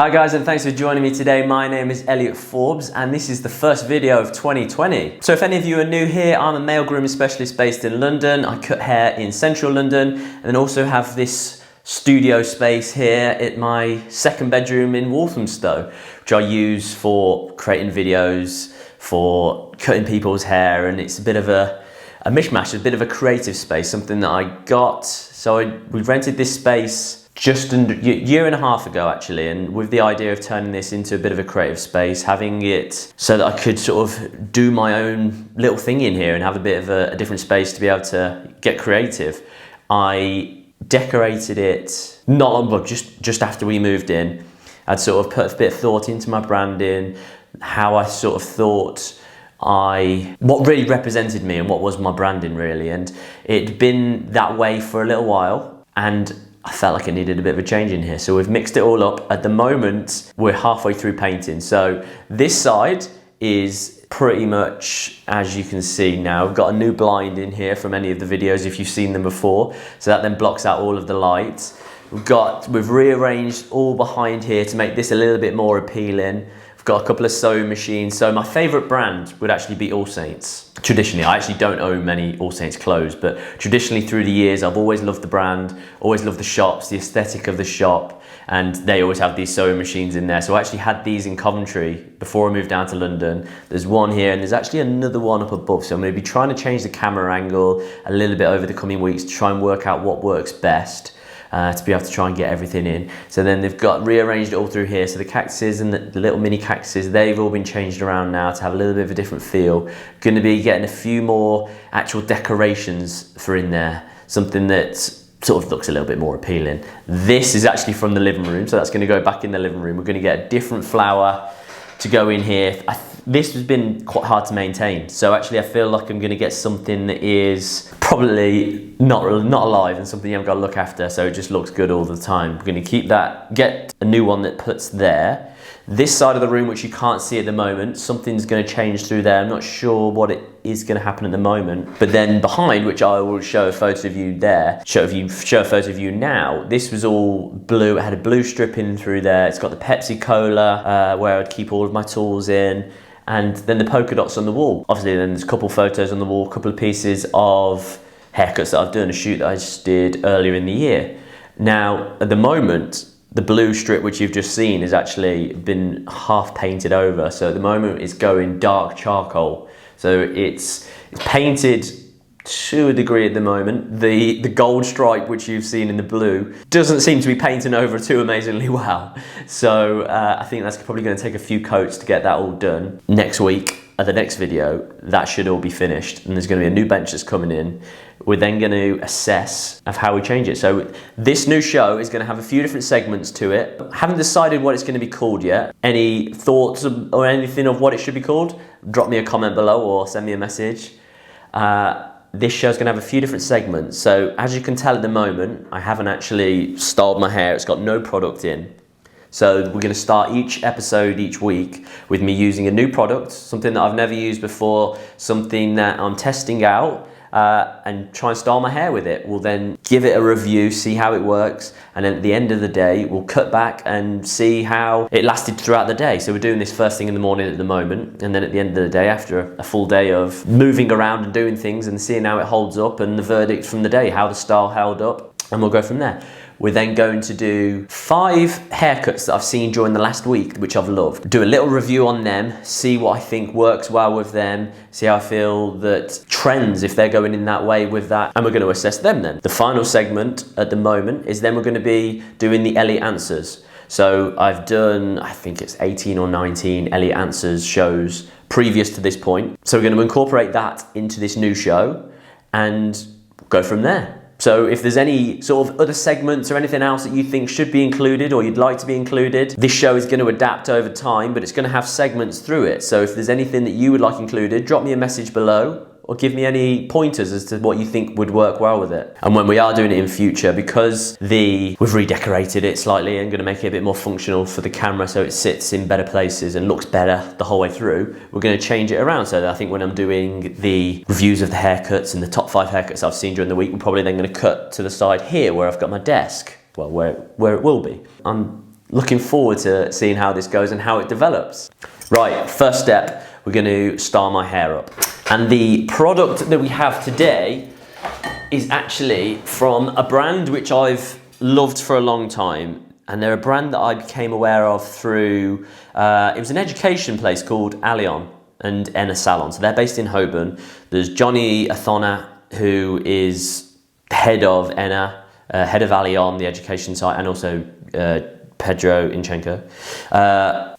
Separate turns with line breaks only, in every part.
Hi guys, and thanks for joining me today. My name is Elliot Forbes and this is the first video of 2020. So if any of you are new here, I'm a male grooming specialist based in London. I cut hair in central London and then also have this studio space here at my second bedroom in Walthamstow, which I use for creating videos, for cutting people's hair, and it's a bit of a mishmash, a bit of a creative space, something that I got. So we rented this space just under a year and a half ago actually, and with the idea of turning this into a bit of a creative space, having it so that I could sort of do my own little thing in here and have a bit of a different space to be able to get creative. I decorated it not long, but just after we moved in. I'd sort of put a bit of thought into my branding, how I sort of thought what really represented me and what was my branding really, and it'd been that way for a little while and I felt like it needed a bit of a change in here. So we've mixed it all up. At the moment, we're halfway through painting. So this side is pretty much, as you can see now, we've got a new blind in here from any of the videos if you've seen them before. So that then blocks out all of the light. We've rearranged all behind here to make this a little bit more appealing. I've got a couple of sewing machines. So my favorite brand would actually be All Saints. Traditionally, I actually don't own many All Saints clothes, but traditionally through the years, I've always loved the brand, always loved the shops, the aesthetic of the shop, and they always have these sewing machines in there. So I actually had these in Coventry before I moved down to London. There's one here and there's actually another one up above. So I'm gonna be trying to change the camera angle a little bit over the coming weeks to try and work out what works best. To be able to try and get everything in. So then they've got rearranged it all through here. So the cactuses and the little mini cactuses, they've all been changed around now to have a little bit of a different feel. Going to be getting a few more actual decorations for in there. Something that sort of looks a little bit more appealing. This is actually from the living room. So that's going to go back in the living room. We're going to get a different flower to go in here. This has been quite hard to maintain. So actually I feel like I'm going to get something that is probably not alive and something I've got to look after, so it just looks good all the time. We're going to keep that, get a new one that puts there. This side of the room, which you can't see at the moment, something's going to change through there. I'm not sure what it is going to happen at the moment. But then behind, which I will show a photo of you there, show a photo of you now, this was all blue. It had a blue strip in through there. It's got the Pepsi Cola, where I'd keep all of my tools in. And then the polka dots on the wall. Obviously then there's a couple photos on the wall, a couple of pieces of haircuts that I've done, a shoot that I just did earlier in the year. Now, at the moment, the blue strip which you've just seen has actually been half painted over. So at the moment it's going dark charcoal. So it's painted to a degree at the moment. The gold stripe which you've seen in the blue doesn't seem to be painting over too amazingly well. So I think that's probably going to take a few coats to get that all done. Next week, at the next video, that should all be finished and there's going to be a new bench that's coming in. We're then going to assess of how we change it. So this new show is going to have a few different segments to it. I haven't decided what it's going to be called yet. Any thoughts or anything of what it should be called? Drop me a comment below or send me a message. This show's going to have a few different segments. So as you can tell at the moment, I haven't actually styled my hair. It's got no product in. So we're going to start each episode each week with me using a new product, something that I've never used before, something that I'm testing out, and try and style my hair with it. We'll then give it a review, see how it works, and then at the end of the day we'll cut back and see how it lasted throughout the day. So we're doing this first thing in the morning at the moment, and then at the end of the day, after a full day of moving around and doing things and seeing how it holds up and the verdict from the day, how the style held up, and we'll go from there. We're then going to do 5 haircuts that I've seen during the last week, which I've loved. Do a little review on them, see what I think works well with them, see how I feel that trends, if they're going in that way with that, and we're going to assess them then. The final segment at the moment is then we're going to be doing the Elliot Answers. So I've done, I think it's 18 or 19 Elliot Answers shows previous to this point. So we're going to incorporate that into this new show and go from there. So if there's any sort of other segments or anything else that you think should be included or you'd like to be included, this show is going to adapt over time, but it's going to have segments through it. So if there's anything that you would like included, drop me a message below or give me any pointers as to what you think would work well with it. And when we are doing it in future, because we've redecorated it slightly and going to make it a bit more functional for the camera so it sits in better places and looks better the whole way through, we're going to change it around. So that I think when I'm doing the reviews of the haircuts and the top 5 haircuts I've seen during the week, we're probably then going to cut to the side here where I've got my desk, well, where it will be. I'm looking forward to seeing how this goes and how it develops. Right, first step, we're going to style my hair up. And the product that we have today is actually from a brand which I've loved for a long time. And they're a brand that I became aware of through, it was an education place called Allion and Enna Salon. So they're based in Holborn. There's Johnny Athona, who is head of Enna, head of Allion, the education site, and also Pedro Inchenko.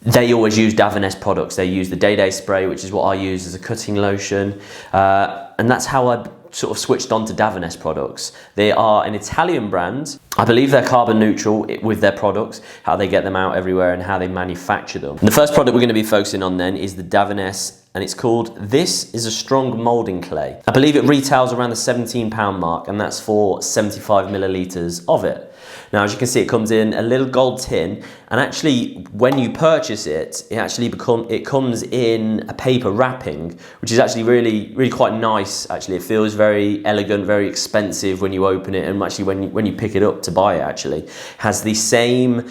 They always use Davines S products. They use the Day spray, which is what I use as a cutting lotion. And that's how I sort of switched on to Davines S products. They are an Italian brand. I believe they're carbon neutral with their products, how they get them out everywhere and how they manufacture them. And the first product we're going to be focusing on then is the Davines S, and it's called This is a Strong Moulding Clay. I believe it retails around the £17 mark, and that's for 75 millilitres of it. Now, as you can see, it comes in a little gold tin, and actually when you purchase it, it comes in a paper wrapping, which is actually really quite nice. Actually, it feels very elegant, very expensive when you open it, and actually when you pick it up to buy it, actually has the same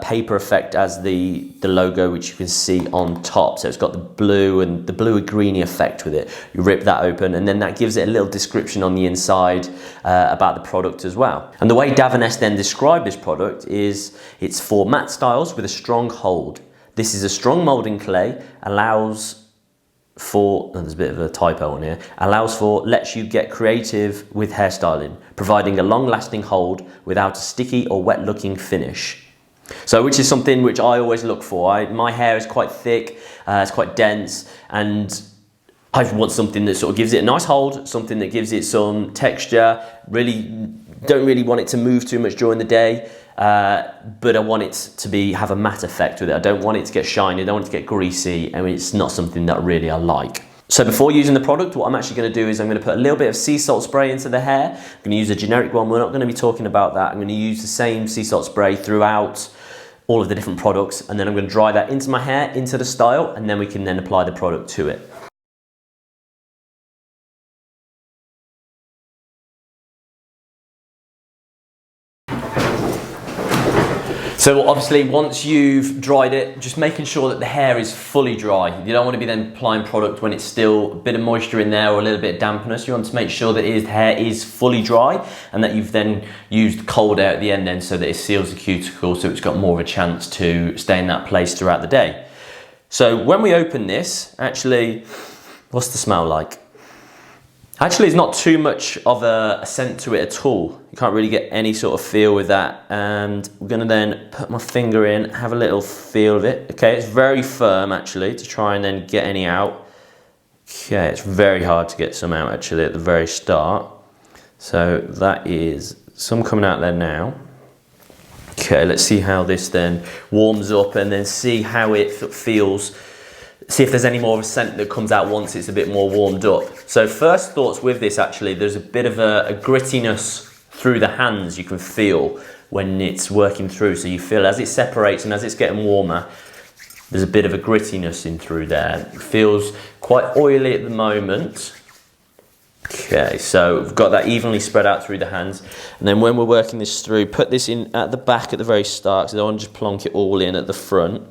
paper effect as the logo, which you can see on top. So it's got the blue and the blue greeny effect with it. You rip that open, and then that gives it a little description on the inside about the product as well. And the way Davines S then describe this product is it's for matte styles with a strong hold. This is a strong moulding clay, allows for, and there's a bit of a typo on here, lets you get creative with hairstyling, providing a long-lasting hold without a sticky or wet-looking finish. So, which is something which I always look for. My hair is quite thick, it's quite dense, and I want something that sort of gives it a nice hold, something that gives it some texture. Don't really want it to move too much during the day, but I want it to have a matte effect with it. I don't want it to get shiny, I don't want it to get greasy. I mean, it's not something that really I like. So before using the product, what I'm actually going to do is I'm going to put a little bit of sea salt spray into the hair. I'm going to use a generic one. We're not going to be talking about that. I'm going to use the same sea salt spray throughout all of the different products, and then I'm going to dry that into my hair, into the style, and then we can then apply the product to it. So obviously once you've dried it, just making sure that the hair is fully dry. You don't want to be then applying product when it's still a bit of moisture in there or a little bit of dampness. You want to make sure that the hair is fully dry, and that you've then used cold air at the end then, so that it seals the cuticle, so it's got more of a chance to stay in that place throughout the day. So when we open this, actually, what's the smell like? Actually, it's not too much of a scent to it at all. You can't really get any sort of feel with that. And we're gonna then put my finger in, have a little feel of it. Okay, it's very firm actually, to try and then get any out. Okay, it's very hard to get some out actually at the very start. So that is some coming out there now. Okay, let's see how this then warms up, and then see how it feels. See if there's any more of a scent that comes out once it's a bit more warmed up. So first thoughts with this, actually, there's a bit of a grittiness through the hands you can feel when it's working through. So you feel as it separates and as it's getting warmer, there's a bit of a grittiness in through there. It feels quite oily at the moment. Okay, so we've got that evenly spread out through the hands. And then when we're working this through, put this in at the back at the very start, so I don't want to just plonk it all in at the front.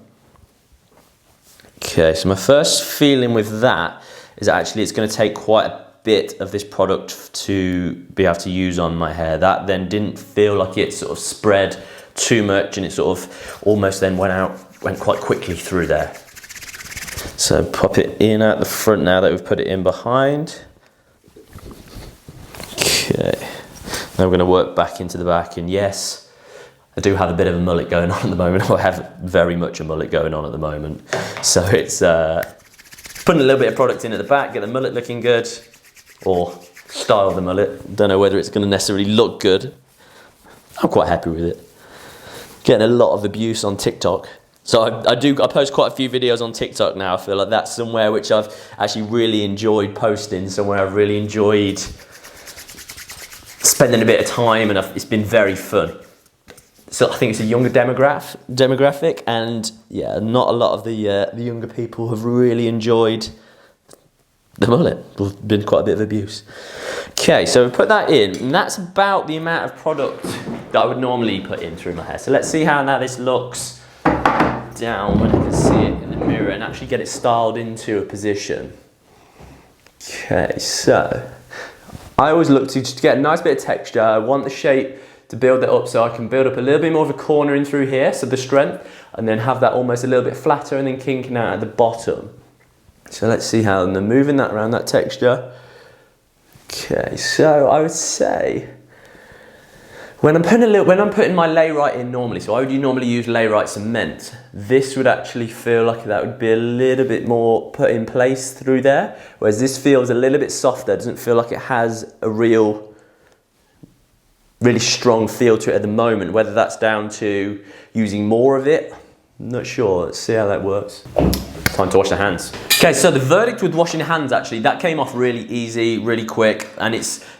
Okay, so my first feeling with that is actually it's going to take quite a bit of this product to be able to use on my hair. That then didn't feel like it sort of spread too much, and it sort of almost then went quite quickly through there. So pop it in at the front now that we've put it in behind. Okay, now we're going to work back into the back, and yes, I do have a bit of a mullet going on at the moment. I have very much a mullet going on at the moment. So it's putting a little bit of product in at the back, get the mullet looking good, or style the mullet. Don't know whether it's going to necessarily look good. I'm quite happy with it. Getting a lot of abuse on TikTok. So I post quite a few videos on TikTok now. I feel like that's somewhere which I've actually really enjoyed posting, somewhere I've really enjoyed spending a bit of time, and it's been very fun. So I think it's a younger demographic, and yeah, not a lot of the younger people have really enjoyed the mullet. There's been quite a bit of abuse. Okay, so we put that in, and that's about the amount of product that I would normally put in through my hair. So let's see how now this looks down when I can see it in the mirror and actually get it styled into a position. Okay, so I always look to just get a nice bit of texture. I want the shape to build it up so I can build up a little bit more of a corner in through here, so the strength, and then have that almost a little bit flatter and then kinking out at the bottom. So let's see how I'm moving that around, that texture. Okay, so I would say when I'm putting my layrite in normally, so I would normally use layrite cement, this would actually feel like that would be a little bit more put in place through there, whereas this feels a little bit softer. It doesn't feel like it has a really strong feel to it at the moment. Whether that's down to using more of it, I'm not sure. Let's see how that works. Time to wash the hands. Okay, so the verdict with washing the hands, actually, that came off really easy, really quick, and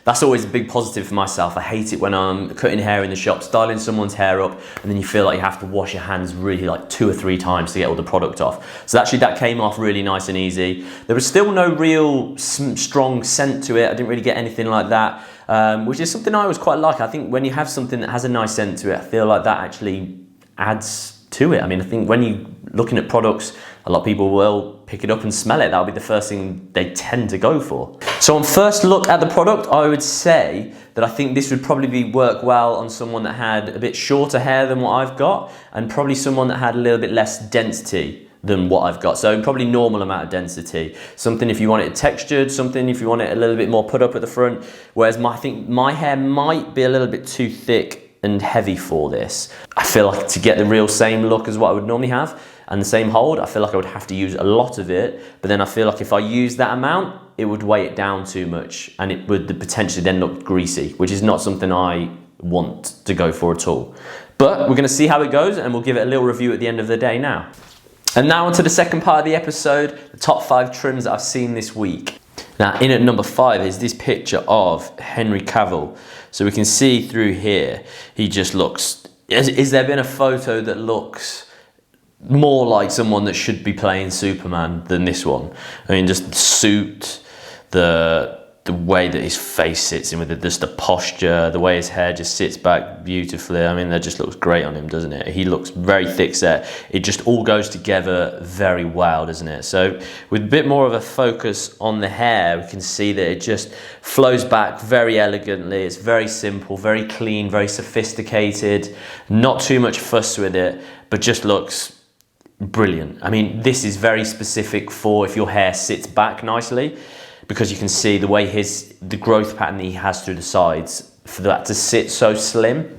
that's always a big positive for myself. I hate it when I'm cutting hair in the shop, styling someone's hair up, and then you feel like you have to wash your hands really like 2 or 3 times to get all the product off. So actually that came off really nice and easy. There was still no real strong scent to it. I didn't really get anything like that, which is something I always quite like. I think when you have something that has a nice scent to it, I feel like that actually adds to it. I mean, I think when you're looking at products, a lot of people will pick it up and smell it. That'll be the first thing they tend to go for. So on first look at the product, I would say that I think this would probably work well on someone that had a bit shorter hair than what I've got, and probably someone that had a little bit less density than what I've got. So probably normal amount of density. Something if you want it textured, something if you want it a little bit more put up at the front. Whereas I think my hair might be a little bit too thick and heavy for this. I feel like to get the real same look as what I would normally have and the same hold, I feel like I would have to use a lot of it, but then I feel like if I use that amount, it would weigh it down too much and it would potentially then look greasy, which is not something I want to go for at all. But we're gonna see how it goes and we'll give it a little review at the end of the day now. And now onto the second part of the episode, the top 5 trims that I've seen this week. Now in at number 5 is this picture of Henry Cavill. So we can see through here, he just looks, is there been a photo that looks more like someone that should be playing Superman than this one? I mean, just the suit, the way that his face sits in with just the posture, the way his hair just sits back beautifully. I mean, that just looks great on him, doesn't it? He looks very thick set. It just all goes together very well, doesn't it? So with a bit more of a focus on the hair, we can see that it just flows back very elegantly. It's very simple, very clean, very sophisticated, not too much fuss with it, but just looks brilliant. I mean, this is very specific for if your hair sits back nicely, because you can see the way the growth pattern that he has through the sides, for that to sit so slim,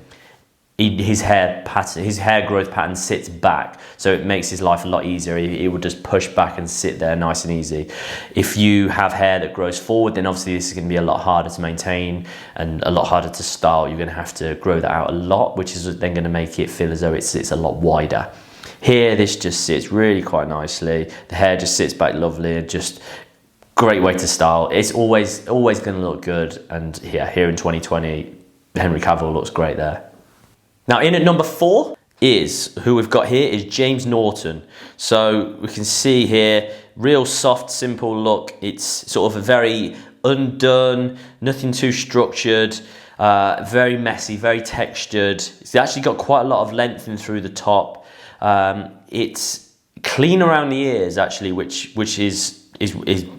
his hair growth pattern sits back, so it makes his life a lot easier. It will just push back and sit there nice and easy. If you have hair that grows forward, then obviously this is going to be a lot harder to maintain and a lot harder to style. You're going to have to grow that out a lot, which is then going to make it feel as though it sits a lot wider. Here, this just sits really quite nicely. The hair just sits back lovely and just great way to style. It's always going to look good. And yeah, here in 2020, Henry Cavill looks great there. Now in at number 4 is, who we've got here is James Norton. So we can see here, real soft, simple look. It's sort of a very undone, nothing too structured, very messy, very textured. It's actually got quite a lot of length in through the top. It's clean around the ears actually, which is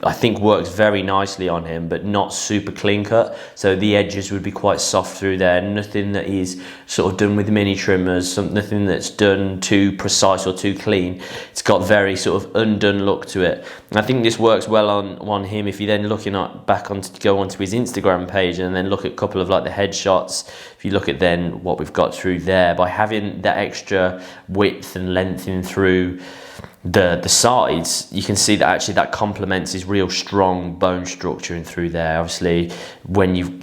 I think works very nicely on him, but not super clean cut. So the edges would be quite soft through there. Nothing that is sort of done with mini trimmers, nothing that's done too precise or too clean. It's got very sort of undone look to it. And I think this works well on him. If you then go onto his Instagram page and then look at a couple of like the headshots, if you look at then what we've got through there, by having that extra width and length in through the sides, you can see that actually that complements his real strong bone structure in through there. Obviously,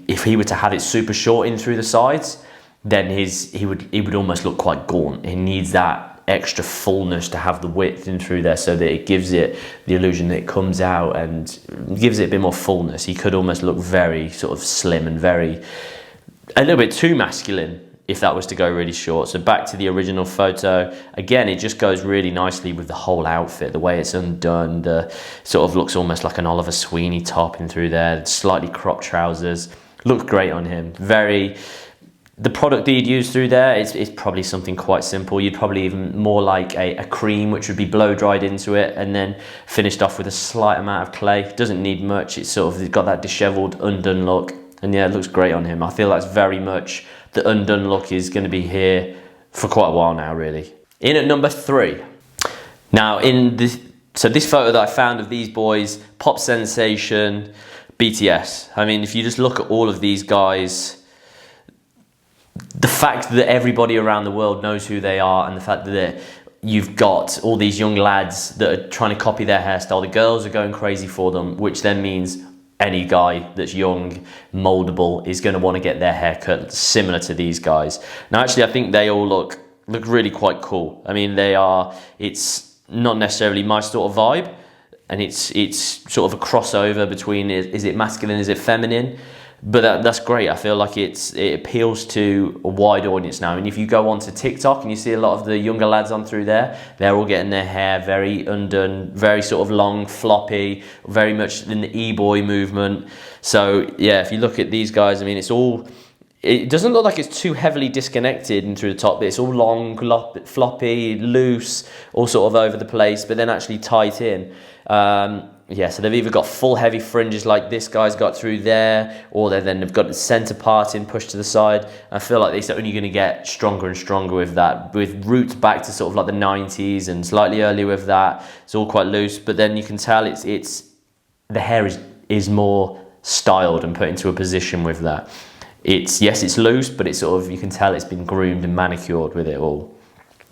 if he were to have it super short in through the sides, then he would almost look quite gaunt. He needs that extra fullness to have the width in through there, so that it gives it the illusion that it comes out and gives it a bit more fullness. He could almost look very sort of slim and a little bit too masculine if that was to go really short. So back to the original photo, again, it just goes really nicely with the whole outfit, the way it's undone, the sort of looks almost like an Oliver Sweeney top in through there, slightly cropped trousers, looks great on him. The product that you'd use through there is probably something quite simple. You'd probably even more like a cream, which would be blow dried into it and then finished off with a slight amount of clay. It doesn't need much. It's got that disheveled, undone look. And yeah, it looks great on him. I feel that's very much the undone look is going to be here for quite a while now, really. In at number 3. Now, this photo that I found of these boys, pop sensation, BTS. I mean, if you just look at all of these guys, the fact that everybody around the world knows who they are, and the fact that you've got all these young lads that are trying to copy their hairstyle, the girls are going crazy for them, which then means any guy that's young, moldable, is going to want to get their hair cut similar to these guys. Now, actually, I think they all look really quite cool. I mean, it's not necessarily my sort of vibe, and it's sort of a crossover between, is it masculine, is it feminine? But that's great. I feel like it appeals to a wide audience now. And if you go onto TikTok and you see a lot of the younger lads on through there, they're all getting their hair very undone, very sort of long, floppy, very much in the e-boy movement. So yeah, if you look at these guys, I mean, it doesn't look like it's too heavily disconnected and through the top, but it's all long, floppy, loose, all sort of over the place, but then actually tight in. Yeah, so they've either got full heavy fringes like this guy's got through there, or they've got the centre part in pushed to the side. I feel like they're only going to get stronger and stronger with that, with roots back to sort of like the 90s and slightly earlier with that. It's all quite loose, but then you can tell the hair is more styled and put into a position with that. Yes, it's loose, but it's sort of, you can tell it's been groomed and manicured with it all.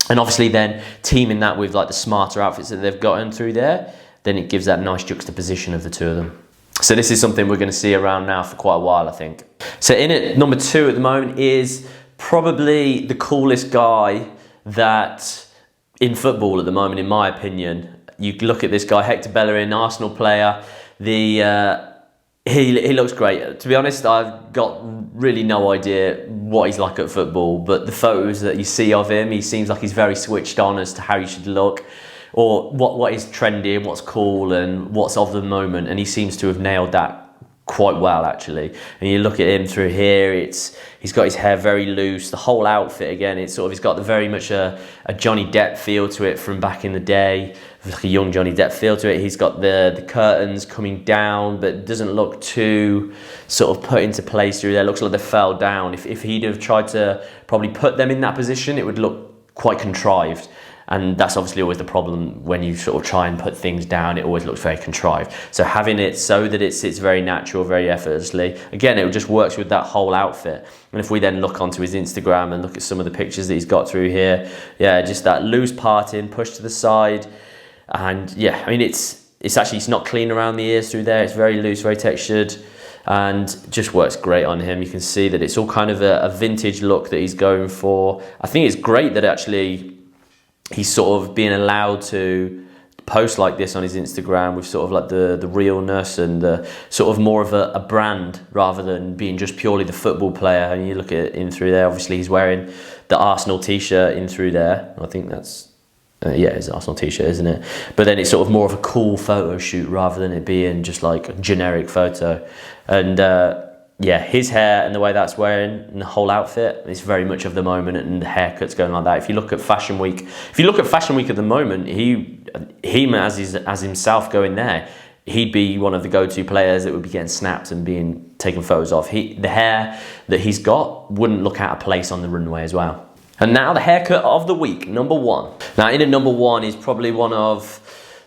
And obviously then teaming that with like the smarter outfits that they've gotten through there, then it gives that nice juxtaposition of the two of them. So this is something we're going to see around now for quite a while, I think. So in at number 2 at the moment is probably the coolest guy that in football at the moment, in my opinion. You look at this guy, Hector Bellerin, Arsenal player. He looks great. To be honest, I've got really no idea what he's like at football, but the photos that you see of him, he seems like he's very switched on as to how he should look, or what is trendy and what's cool and what's of the moment, and he seems to have nailed that quite well, actually. And you look at him through here, he's got his hair very loose, the whole outfit again, he's got very much a Johnny Depp feel to it from back in the day, like a young Johnny Depp feel to it. He's got the curtains coming down, but it doesn't look too sort of put into place through there. It looks like they fell down. If he'd have tried to probably put them in that position, it would look quite contrived. And that's obviously always the problem when you sort of try and put things down, it always looks very contrived. So having it so that it sits very natural, very effortlessly, again, it just works with that whole outfit. And if we then look onto his Instagram and look at some of the pictures that he's got through here, yeah, just that loose parting, pushed to the side. And yeah, I mean, it's not clean around the ears through there. It's very loose, very textured, and just works great on him. You can see that it's all kind of a vintage look that he's going for. I think it's great that actually he's sort of being allowed to post like this on his Instagram with sort of like the realness and the sort of more of a brand rather than being just purely the football player. And you look at him through there, obviously he's wearing the Arsenal t-shirt in through there. I think that's, yeah, it's an Arsenal t-shirt, isn't it? But then it's sort of more of a cool photo shoot rather than it being just like a generic photo. And yeah, his hair and the way that's wearing and the whole outfit is very much of the moment, and the haircut's going like that. If you look at Fashion Week, at the moment, he as himself going there, he'd be one of the go-to players that would be getting snapped and being taken photos of. The hair that he's got wouldn't look out of place on the runway as well. And now the haircut of the week, number 1. Now in at number 1 is probably one of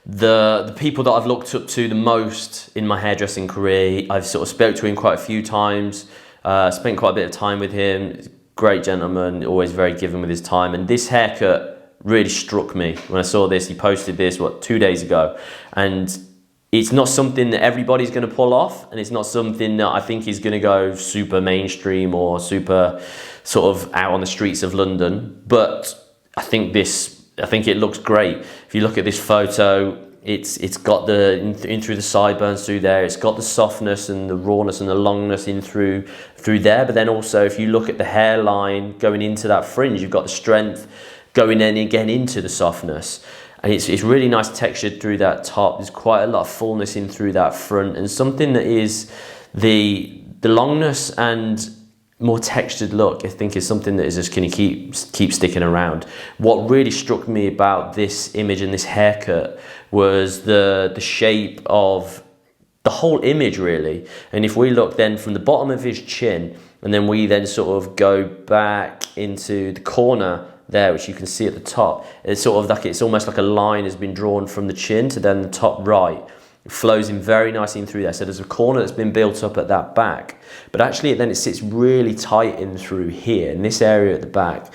the people that I've looked up to the most in my hairdressing career. I've sort of spoke to him quite a few times, spent quite a bit of time with him. Great gentleman, always very giving with his time. And this haircut really struck me when I saw this. He posted this, 2 days ago. And it's not something that everybody's going to pull off. And it's not something that I think is going to go super mainstream or super sort of out on the streets of London. But I think it looks great. If you look at this photo, It's got the in through the sideburns through there. It's got the softness and the rawness and the longness in through there. But then also, if you look at the hairline going into that fringe, you've got the strength going in again into the softness. And it's really nice textured through that top. There's quite a lot of fullness in through that front, and something that is the longness and more textured look, I think, is something that is just going to keep sticking around. What really struck me about this image and this haircut was the shape of the whole image, really. And if we look then from the bottom of his chin, and then we then sort of go back into the corner there, which you can see at the top, it's sort of like, it's almost like a line has been drawn from the chin to then the top right. It flows in very nicely in through there. So there's a corner that's been built up at that back, but actually then it sits really tight in through here, in this area at the back,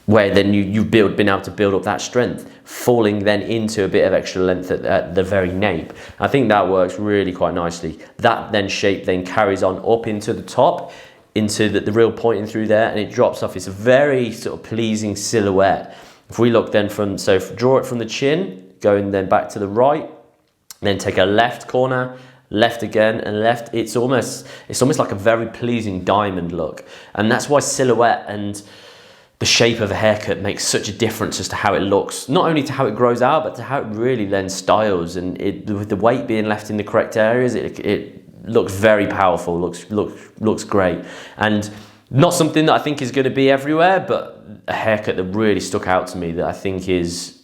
where then you've been able to build up that strength, falling then into a bit of extra length at the very nape. I think that works really quite nicely. That then shape then carries on up into the top, into the real pointing through there, and it drops off. It's a very sort of pleasing silhouette. If we look then draw it from the chin, going then back to the right, then take a left corner, left again, and left. It's almost like a very pleasing diamond look. And that's why silhouette and the shape of a haircut makes such a difference as to how it looks, not only to how it grows out, but to how it really then styles. And with the weight being left in the correct areas, it looks very powerful, looks great. And not something that I think is going to be everywhere, but a haircut that really stuck out to me that I think is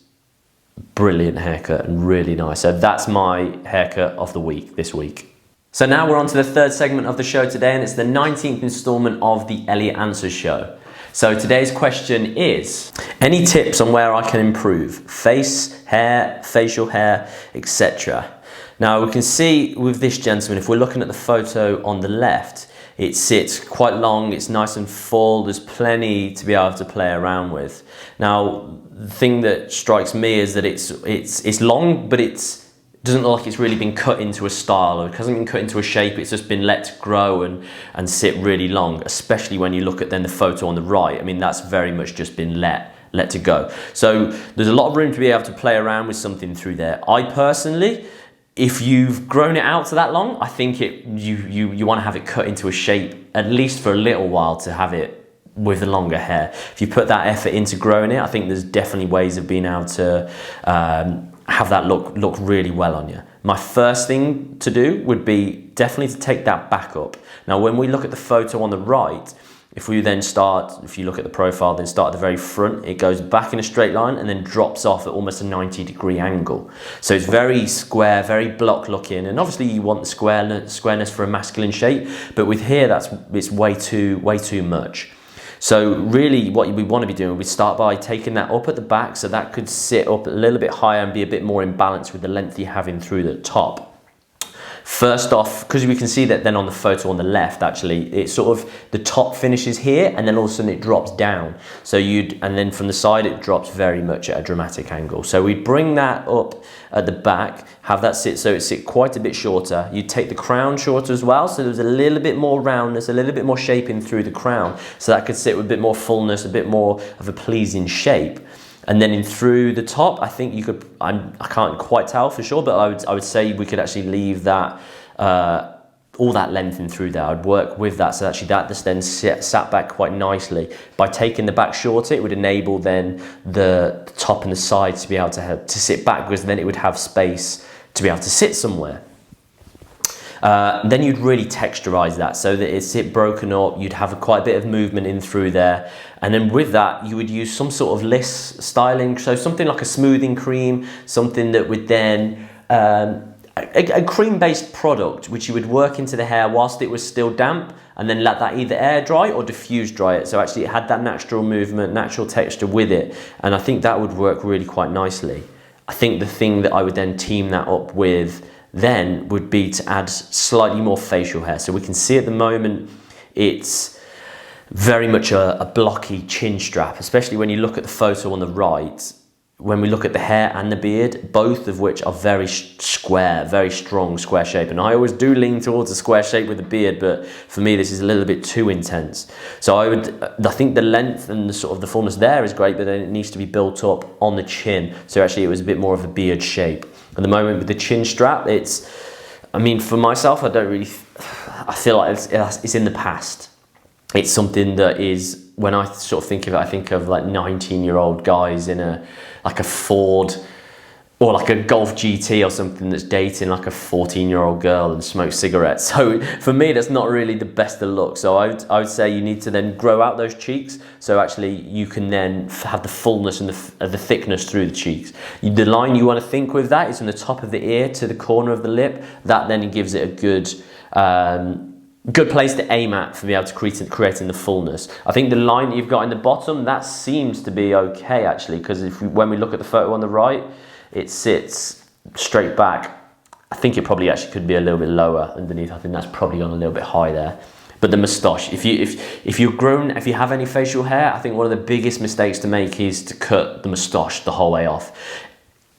brilliant haircut and really nice. So that's my haircut of the week this week. So now we're on to the third segment of the show today, and it's the 19th installment of the Elliot Answers show. So today's question is, any tips on where I can improve? Face, hair, facial hair, etc. Now we can see with this gentleman, if we're looking at the photo on the left, it sits quite long, it's nice and full, there's plenty to be able to play around with. Now, the thing that strikes me is that it's long, but it doesn't look like it's really been cut into a style, or it hasn't been cut into a shape, it's just been let to grow and sit really long, especially when you look at then the photo on the right. I mean, that's very much just been let to go. So there's a lot of room to be able to play around with something through there. I personally, if you've grown it out to that long, I think you want to have it cut into a shape, at least for a little while, to have it with the longer hair. If you put that effort into growing it, I think there's definitely ways of being able to have that look really well on you. My first thing to do would be definitely to take that back up. Now, when we look at the photo on the right, if you look at the profile, then start at the very front, it goes back in a straight line and then drops off at almost a 90-degree angle. So it's very square, very block looking, and obviously you want the squareness for a masculine shape, but with here, it's way too much. So really what we want to be doing, we start by taking that up at the back, so that could sit up a little bit higher and be a bit more in balance with the length you're having through the top. First off, because we can see that then on the photo on the left, actually, it's sort of the top finishes here and then all of a sudden it drops down. So and then from the side it drops very much at a dramatic angle. So we bring that up at the back, have that sit quite a bit shorter. You take the crown shorter as well, so there's a little bit more roundness, a little bit more shaping through the crown. So that could sit with a bit more fullness, a bit more of a pleasing shape. And then in through the top, I think you could, I can't quite tell for sure, but I would say we could actually leave that, all that length in through there. I'd work with that, so actually that just then sat back quite nicely. By taking the back shorter, it would enable then the top and the sides to be able to sit back, because then it would have space to be able to sit somewhere. Then you'd really texturize that so that it's broken up, you'd have quite a bit of movement in through there. And then with that, you would use some sort of lisse styling, so something like a smoothing cream, something that would then, a cream-based product, which you would work into the hair whilst it was still damp, and then let that either air dry or diffuse dry it. So actually it had that natural movement, natural texture with it. And I think that would work really quite nicely. I think the thing that I would then team that up with then would be to add slightly more facial hair. So we can see at the moment, it's very much a blocky chin strap, especially when you look at the photo on the right. when we look at the hair and the beard, both of which are very square, very strong square shape. And I always do lean towards a square shape with the beard, but for me, this is a little bit too intense. So I think the length and the sort of the fullness there is great, but then it needs to be built up on the chin. So actually it was a bit more of a beard shape. At the moment with the chin strap, I mean, for myself, I feel like it's in the past. It's something that is, when I sort of think of it, I think of like 19-year-old guys in like a Ford or like a Golf GT or something that's dating like a 14-year-old girl and smokes cigarettes. So for me, that's not really the best of look. So I would say you need to then grow out those cheeks. So actually you can then have the fullness and the thickness through the cheeks. The line you want to think with that is from the top of the ear to the corner of the lip. That then gives it a good place to aim at for being able to creating the fullness. I think the line that you've got in the bottom, that seems to be okay actually, because when we look at the photo on the right, it sits straight back. I think it probably actually could be a little bit lower underneath. I think that's probably gone a little bit high there. But the moustache, if you have any facial hair, I think one of the biggest mistakes to make is to cut the moustache the whole way off.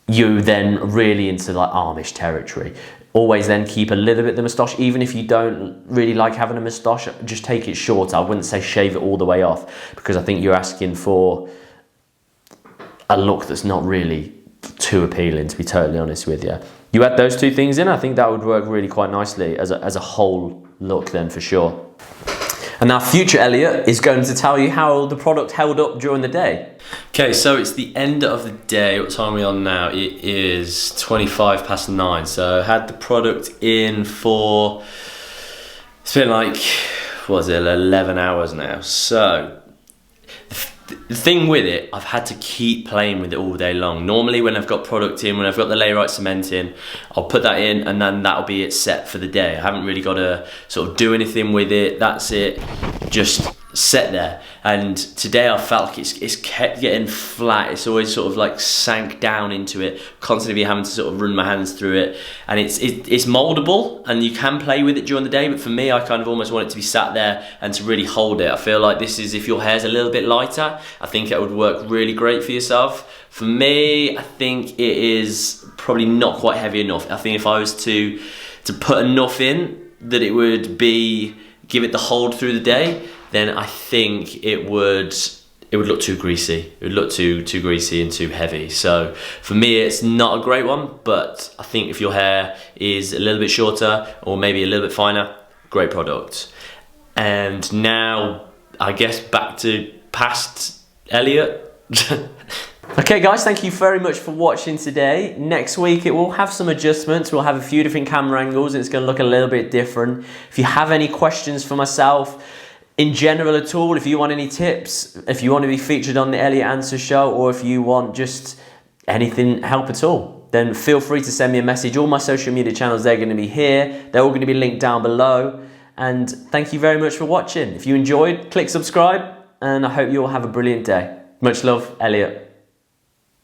You then really into like Amish territory. Always then keep a little bit of the moustache, even if you don't really like having a moustache, just take it short. I wouldn't say shave it all the way off, because I think you're asking for a look that's not really too appealing, to be totally honest with you. You add those two things in, I think that would work really quite nicely as a whole look then for sure. And now future Elliot is going to tell you how the product held up during the day. Okay, so it's the end of the day. What time are we on now? It is 9:25. So I had the product in for, it's been like, what is it, 11 hours now. So the thing with it, I've had to keep playing with it all day long. Normally when I've got product in, when I've got the layrite cement in, I'll put that in and then that'll be it set for the day. I haven't really got to sort of do anything with it. That's it, just set there. And today I felt like it's kept getting flat. It's always sort of like sank down into it, constantly having to sort of run my hands through it. And it's moldable and you can play with it during the day, but for me I kind of almost want it to be sat there and to really hold it. I feel like this is, if your hair's a little bit lighter, I think it would work really great for yourself. For me, I think it is probably not quite heavy enough. I think if I was to put enough in that it would give it the hold through the day, then I think it would look too greasy. It would look too greasy and too heavy. So for me, it's not a great one, but I think if your hair is a little bit shorter or maybe a little bit finer, great product. And now I guess back to past Elliot. Okay guys, thank you very much for watching today. Next week it will have some adjustments. We'll have a few different camera angles. It's going to look a little bit different. If you have any questions for myself, in general at all, if you want any tips, if you want to be featured on the Elliot Answers show, or if you want just anything help at all, then feel free to send me a message. All my social media channels, they're going to be here. They're all going to be linked down below. And thank you very much for watching. If you enjoyed, click subscribe, and I hope you all have a brilliant day. Much love, Elliot.